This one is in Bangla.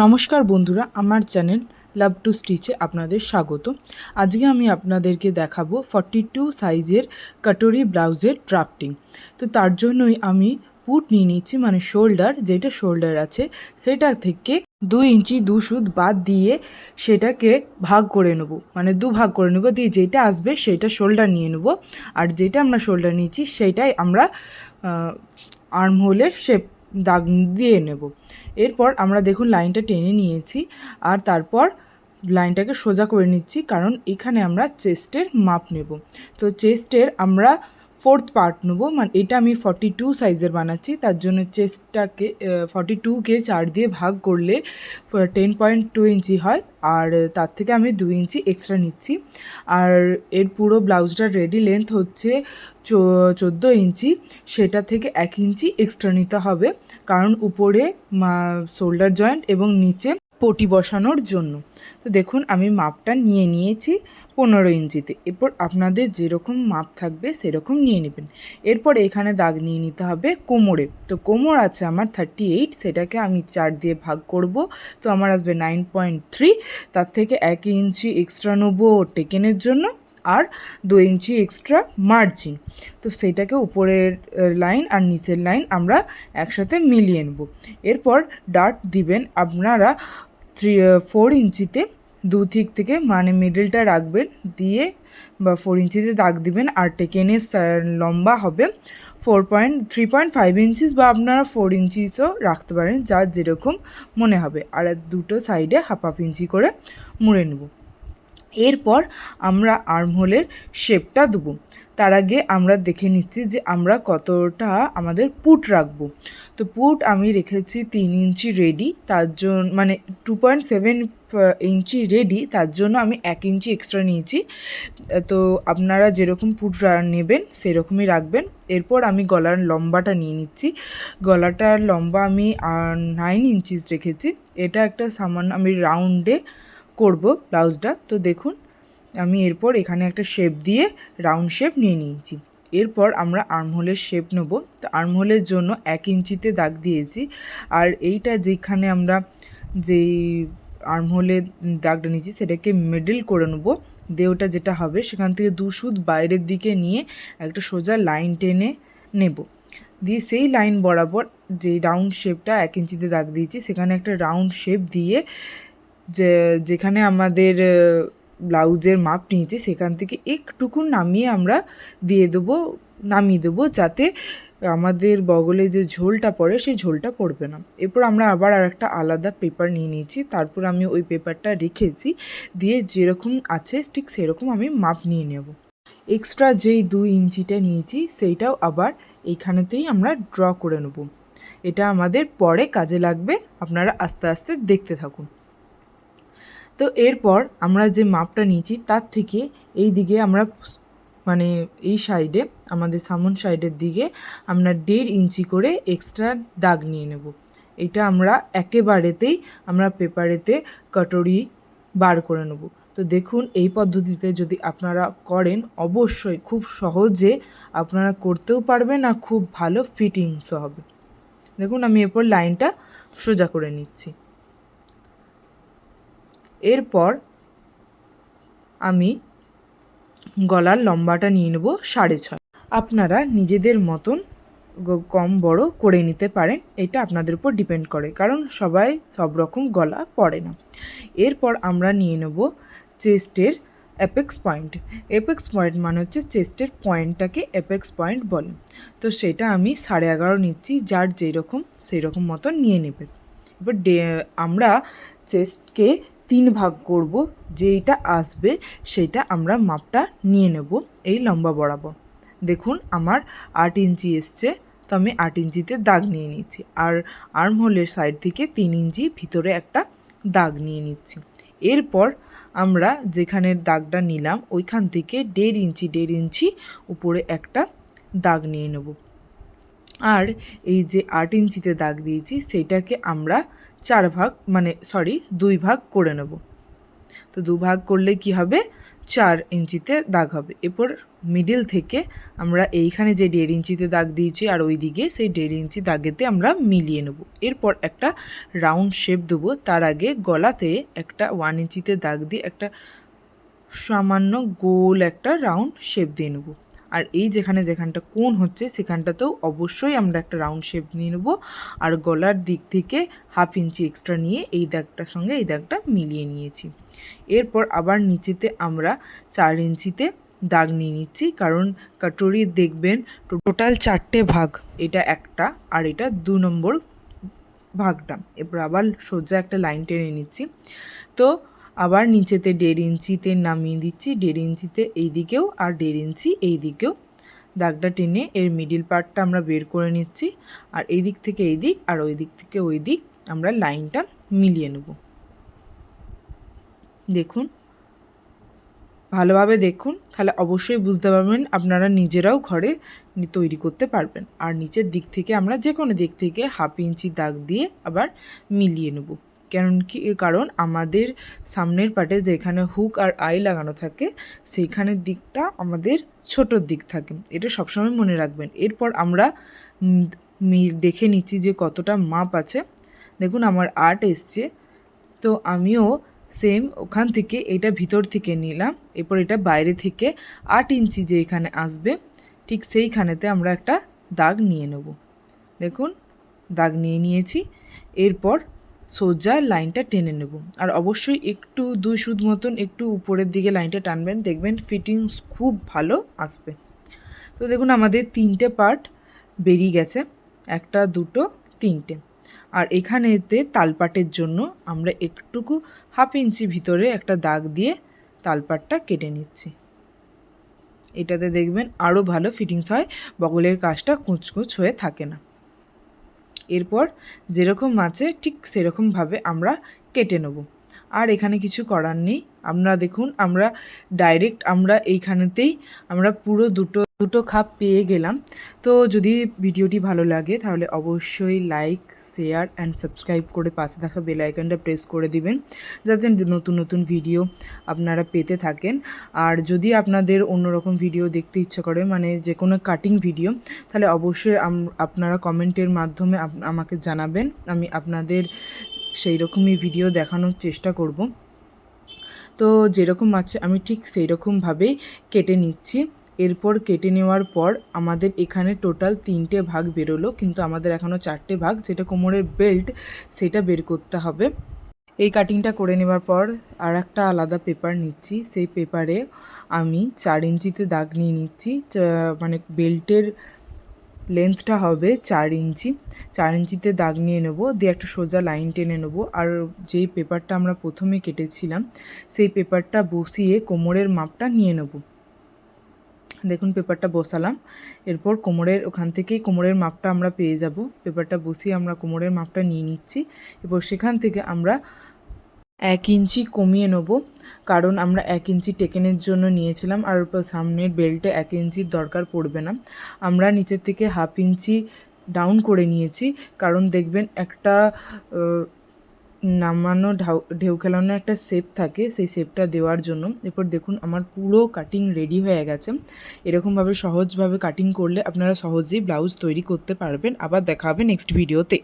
নমস্কার বন্ধুরা, আমার চ্যানেল লাভ টু স্টিচে আপনাদের স্বাগত। আজকে আমি আপনাদেরকে দেখাবো 42 সাইজের কাটরি ব্লাউজের ড্রাফটিং। তো তার জন্যই আমি পুট নিয়ে নিচ্ছি, মানে শোল্ডার, যেটা শোল্ডার আছে সেটা থেকে 2 ইঞ্চি 2 সুত বাদ দিয়ে সেটাকে ভাগ করে নেব, মানে ভাগ করে নেব, দিয়ে যেটা আসবে সেটা শোল্ডার নিয়ে নেব। আর যেটা আমরা শোল্ডার নিচ্ছি সেটাই আমরা আর্মহোলের শেপ দাগ দিয়ে নেব। এরপর আমরা দেখুন লাইনটা টেনে নিয়েছি, আর তারপর লাইনটাকে সোজা করে নিচ্ছি, কারণ এখানে আমরা চেস্টের মাপ নেব। তো চেস্টের আমরা 4th পার্ট নেব, মানে এটা আমি 42 সাইজের বানাচ্ছি, তার জন্য চেস্টটাকে 42কে 4 দিয়ে ভাগ করলে 10.2 ইঞ্চি হয়, আর তার থেকে আমি 2 ইঞ্চি এক্সট্রা নিচ্ছি। আর এর পুরো ব্লাউজটার রেডি লেন্থ হচ্ছে 14 ইঞ্চি, সেটা থেকে 1 ইঞ্চি এক্সট্রা নিতে হবে, কারণ উপরে শোল্ডার জয়েন্ট এবং নিচে পটি বসানোর জন্য। তো দেখুন আমি মাপটা নিয়ে নিয়েছি 15 ইঞ্চিতে। এরপর আপনাদের যেরকম মাপ থাকবে সেরকম নিয়ে নেবেন। এরপর এখানে দাগ নিয়ে নিতে হবে কোমরে। তো কোমর আছে আমার 38, সেটাকে আমি 4 দিয়ে ভাগ করব, তো আমার আসবে 9.3। তার থেকে 1 ইঞ্চি এক্সট্রা নেবো টেকেনের জন্য, আর 2 ইঞ্চি এক্সট্রা মার্জিন। তো সেইটাকে উপরের লাইন আর নিচের লাইন আমরা একসাথে মিলিয়ে নেব। এরপর ডার্ট দিবেন আপনারা 4 ইঞ্চিতে, দু দিক থেকে, মানে মিডলটা রাখবেন, দিয়ে বা 4 ইঞ্চিতে দাগ দিবেন। আর টেকেনের লম্বা হবে 3.5 ইঞ্চিস, বা আপনারা 4 ইঞ্চিসও রাখতে পারেন, যার যেরকম মনে হবে। আর দুটো সাইডে হাফ ইঞ্চি করে মুড়ে নেব। এরপর আমরা আর্মহোলের শেপটা দেবো। তার আগে আমরা দেখে নিচ্ছি যে আমরা কতটা আমাদের পুট রাখবো। তো পুট আমি রেখেছি 3 ইঞ্চি রেডি, তার জন্য মানে 2.7 ইঞ্চি রেডি, তার জন্য আমি 1 ইঞ্চি এক্সট্রা নিয়েছি। তো আপনারা যেরকম পুট নেবেন সেরকমই রাখবেন। এরপর আমি গলার লম্বাটা নিয়ে নিচ্ছি। গলাটার লম্বা আমি 9 ইঞ্চিস রেখেছি। এটা একটা সামান্য আমি রাউন্ডে করব ব্লাউজটা। তো দেখুন আমি এরপর এখানে একটা শেপ দিয়ে রাউন্ড শেপ নিয়ে নিয়েছি। এরপর আমরা আর্মহোলের শেপ নেব। তো আর্মহোলের জন্য 1 ইঞ্চিতে দাগ দিয়েছি, আর এইটা যেখানে আমরা যেই আর্মহোলের দাগটা নিয়েছি সেটাকে মিডল করে নেব। দিয়ে ওটা যেটা হবে সেখান থেকে 2 সুত বাইরের দিকে নিয়ে একটা সোজা লাইন টেনে নেব। দিয়ে সেই লাইন বরাবর যে রাউন্ড শেপটা 1 ইঞ্চিতে দাগ দিয়েছি সেখানে একটা রাউন্ড শেপ দিয়ে যেখানে আমাদের ব্লাউজের মাপ নিয়েছি সেখান থেকে একটুকু নামিয়ে আমরা নামিয়ে দেবো, যাতে আমাদের বগলে যে ঝোলটা পড়ে সেই ঝোলটা পড়বে না। এরপর আমরা আবার একটা আলাদা পেপার নিয়ে নিয়েছি, তারপর আমি ওই পেপারটা রেখেছি, দিয়ে যেরকম আছে ঠিক সেরকম আমি মাপ নিয়ে নেব। এক্সট্রা যেই 2 ইঞ্চিটা নিয়েছি সেইটাও আবার এইখানেতেই আমরা ড্র করে নেব। এটা আমাদের পরে কাজে লাগবে, আপনারা আস্তে আস্তে দেখতে থাকুন। তো এরপর আমরা যে মাপটা নিয়েছি তার থেকে এই দিকে আমরা, মানে এই সাইডে আমাদের সামন সাইডের দিকে আমরা 1.5 ইঞ্চি করে এক্সট্রা দাগ নিয়ে নেব। এটা আমরা একেবারেতেই আমরা পেপারেতে কাটরি বার করে নেব। তো দেখুন এই পদ্ধতিতে যদি আপনারা করেন অবশ্যই খুব সহজে আপনারা করতেও পারবেন, আর খুব ভালো ফিটিংসও হবে। দেখুন আমি এরপর লাইনটা সোজা করে নিচ্ছি। এরপর আমি গলার লম্বাটা নিয়ে নেব 6.5। আপনারা নিজেদের মতন কম বড় করে নিতে পারেন, এটা আপনাদের উপর ডিপেন্ড করে, কারণ সবাই সব রকম গলা পরে না। এরপর আমরা নিয়ে নেব চেস্টের অ্যাপেক্স পয়েন্ট। অ্যাপেক্স পয়েন্ট মানে হচ্ছে চেস্টের পয়েন্টটাকে অ্যাপেক্স পয়েন্ট বলে। তো সেটা আমি 11.5 নিচ্ছি, যার যেরকম সেই রকম মতন নিয়ে নেবে। এবার আমরা চেস্টকে 3 ভাগ করব, যেইটা আসবে সেটা আমরা মাপটা নিয়ে নেব এই লম্বা বরাবর। দেখুন আমার 8 ইঞ্চি এসছে, তো আমি 8 ইঞ্চিতে দাগ নিয়ে নিচ্ছি, আর আর্মহোলের সাইড থেকে 3 ইঞ্চি ভিতরে একটা দাগ নিয়ে নিচ্ছি। এরপর আমরা যেখানে দাগটা নিলাম ওইখান থেকে 1.5 ইঞ্চি উপরে একটা দাগ নিয়ে নেব। আর এই যে 8 ইঞ্চিতে দাগ দিয়েছি সেইটাকে আমরা 2 ভাগ করে নেব। তো তো 2 ভাগ করলে কি হবে, 4 ইঞ্চিতে দাগ হবে। এরপর মিডল থেকে আমরা এইখানে যে 1.5 ইঞ্চিতে দাগ দিয়েছি আর ওই দিকে সেই 1.5 ইঞ্চি দাগেতে আমরা মিলিয়ে নেব। এরপর একটা রাউন্ড শেপ দেবো। তার আগে গলাতে একটা 1 ইঞ্চিতে দাগ দিয়ে একটা সামান্য গোল একটা রাউন্ড শেপ দিয়ে নেব। আর এই যেখানটা কোণ হচ্ছে সেখানটাতেও অবশ্যই আমরা একটা রাউন্ড শেপ নিয়ে নেব। আর গলার দিক থেকে 1/2 ইঞ্চি এক্সট্রা নিয়ে এই দাগটার সঙ্গে এই দাগটা মিলিয়ে নিয়েছি। এরপর আবার নিচেতে আমরা 4 ইঞ্চিতে দাগ নিয়ে নিচ্ছি, কারণ কাটরির দেখবেন টোটাল 4টে ভাগ, এটা একটা আর এটা 2 নম্বর ভাগটা। এরপর আবার সোজা একটা লাইন টেনে নিচ্ছি। তো আবার নিচেতে 1.5 ইঞ্চিতে নামিয়ে দিচ্ছি, 1.5 ইঞ্চিতে এই দিকেও আর 1.5 ইঞ্চি এই দিকেও দাগটা টেনে এর মিডিল পার্টটা আমরা বের করে নিচ্ছি। আর এই দিক থেকে এই দিক আর ওই দিক থেকে ওই দিক আমরা লাইনটা মিলিয়ে নেব। দেখুন, ভালোভাবে দেখুন, তাহলে অবশ্যই বুঝতে পারবেন, আপনারা নিজেরাও ঘরে তৈরি করতে পারবেন। আর নিচের দিক থেকে আমরা যে কোনো দিক থেকে 1/2 ইঞ্চি দাগ দিয়ে আবার মিলিয়ে নেব। কারণ আমাদের সামনের পার্টে যেখানে হুক আর আই লাগানো থাকে সেইখানের দিকটা আমাদের ছোটোর দিক থাকে, এটা সবসময় মনে রাখবেন। এরপর আমরা দেখে নিচ্ছি যে কতটা মাপ আছে। দেখুন আমার 8 এসছে, তো আমিও সেম ওখান থেকে এটা ভিতর থেকে নিলাম। এরপর এটা বাইরে থেকে 8 ইঞ্চি যে এখানে আসবে ঠিক সেইখানেতে আমরা একটা দাগ নিয়ে নেব। দেখুন দাগ নিয়ে নিয়েছি। এরপর সোজা লাইনটা টেনে নেব। আর অবশ্যই একটু 2 সুত মতন একটু উপরের দিকে লাইনটা টানবেন, দেখবেন ফিটিংস খুব ভালো আসবে। তো দেখুন আমাদের 3টে পার্ট বেরিয়ে গেছে, 1, 2, 3টে। আর এখানেতে তালপাটের জন্য আমরা একটুকু 1/2 ইঞ্চি ভিতরে একটা দাগ দিয়ে তালপাটটা কেটে নিচ্ছি। এটাতে দেখবেন আরও ভালো ফিটিংস হয়, বগলের কাজটা কুঁচকুচ হয়ে থাকে না। এরপর যেরকম আছে ঠিক সেরকমভাবে আমরা কেটে নেব। আর এখানে কিছু করার নেই। আমরা দেখুন আমরা ডাইরেক্ট আমরা এইখানেতেই আমরা পুরো দুটো খাপ পেয়ে গেলাম। তো যদি ভিডিওটি ভালো লাগে তাহলে অবশ্যই লাইক, শেয়ার অ্যান্ড সাবস্ক্রাইব করে পাশে থাকা বেল আইকনটা প্রেস করে দিবেন, যাতে নতুন ভিডিও আপনারা পেতে থাকেন। আর যদি আপনাদের অন্যরকম ভিডিও দেখতে ইচ্ছে করে, মানে যে কোনো কাটিং ভিডিও, তাহলে অবশ্যই আপনারা কমেন্টের মাধ্যমে আমাকে জানাবেন। আমি আপনাদের সেই রকমই ভিডিও দেখানোর চেষ্টা করব। তো যেরকম আছে আমি ঠিক সেই রকমভাবেই কেটে নিচ্ছি। এরপর কেটে নেওয়ার পর আমাদের এখানে টোটাল 3টে ভাগ বেরোলো, কিন্তু আমাদের এখনও 4টে ভাগ, যেটা কোমরের বেল্ট সেটা বের করতে হবে। এই কাটিংটা করে নেওয়ার পর আর একটা আলাদা পেপার নিচ্ছি, সেই পেপারে আমি 4 ইঞ্চিতে দাগ নিয়ে নিচ্ছি। মানে বেল্টের লেন্থটা হবে 4 ইঞ্চি। 4 ইঞ্চিতে দাগ নিয়ে নেব, দিয়ে একটা সোজা লাইন টেনে নেব। আর যেই পেপারটা আমরা প্রথমে কেটেছিলাম সেই পেপারটা বসিয়ে কোমরের মাপটা নিয়ে নেব। দেখুন পেপারটা বসালাম। এরপর ওখান থেকেই কোমরের মাপটা আমরা পেয়ে যাব। পেপারটা বসিয়ে আমরা কোমরের মাপটা নিয়ে নিচ্ছি। এরপর সেখান থেকে আমরা 1 ইঞ্চি কমিয়ে নেব, কারণ আমরা 1 ইঞ্চি টেকেনের জন্য নিয়েছিলাম। আর সামনের বেল্টে 1 ইঞ্চির দরকার পড়বে না। আমরা নিচের থেকে 1/2 ইঞ্চি ডাউন করে নিয়েছি, কারণ দেখবেন একটা নামানো ঢেউ খেলানো একটা শেপ থাকে, সেই শেপটা দেওয়ার জন্য। এরপর দেখুন আমার পুরো কাটিং রেডি হয়ে গেছে। এরকমভাবে সহজভাবে কাটিং করলে আপনারা সহজেই ব্লাউজ তৈরি করতে পারবেন। আবার দেখা হবে নেক্সট ভিডিওতে।